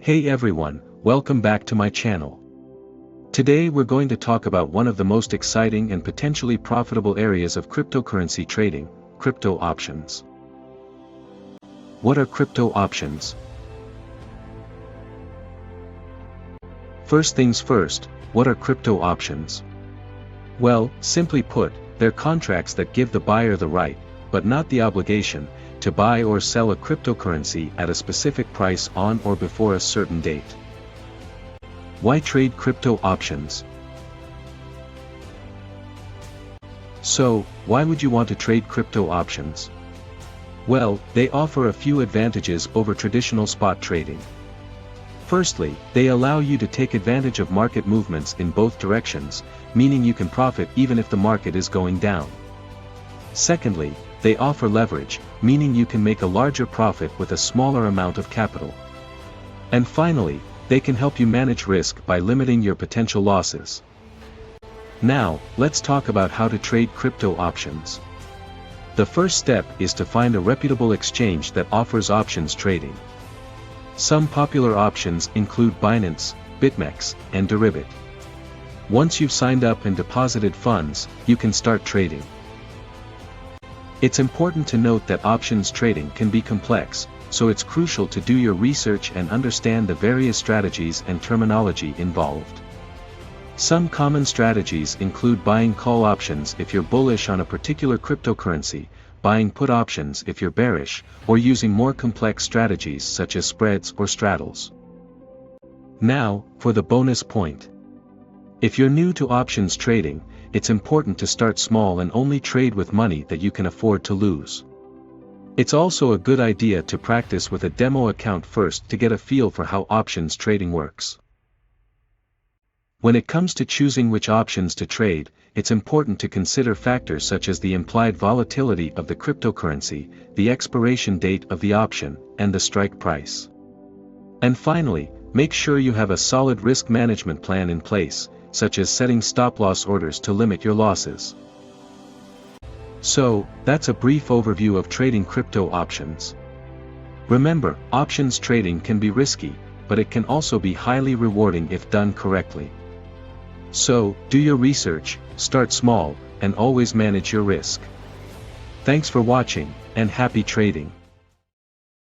Hey everyone, welcome back to my channel. Today we're going to talk about one of the most exciting and potentially profitable areas of cryptocurrency trading, crypto options. What are crypto options? First things first, what are crypto options? Well, simply put, they're contracts that give the buyer the right, but not the obligation, to buy or sell a cryptocurrency at a specific price on or before a certain date. Why trade crypto options? So, why would you want to trade crypto options? Well, they offer a few advantages over traditional spot trading. Firstly, they allow you to take advantage of market movements in both directions, meaning you can profit even if the market is going down. Secondly, they offer leverage, meaning you can make a larger profit with a smaller amount of capital. And finally, they can help you manage risk by limiting your potential losses. Now, let's talk about how to trade crypto options. The first step is to find a reputable exchange that offers options trading. Some popular options include Binance, BitMEX, and Deribit. Once you've signed up and deposited funds, you can start trading. It's important to note that options trading can be complex, so it's crucial to do your research and understand the various strategies and terminology involved. Some common strategies include buying call options if you're bullish on a particular cryptocurrency, buying put options if you're bearish, or using more complex strategies such as spreads or straddles. Now, for the bonus point. If you're new to options trading, it's important to start small and only trade with money that you can afford to lose. It's also a good idea to practice with a demo account first to get a feel for how options trading works. When it comes to choosing which options to trade, it's important to consider factors such as the implied volatility of the cryptocurrency, the expiration date of the option, and the strike price. And finally, make sure you have a solid risk management plan in place, such as setting stop-loss orders to limit your losses. So, that's a brief overview of trading crypto options. Remember, options trading can be risky, but it can also be highly rewarding if done correctly. So, do your research, start small, and always manage your risk. Thanks for watching, and happy trading.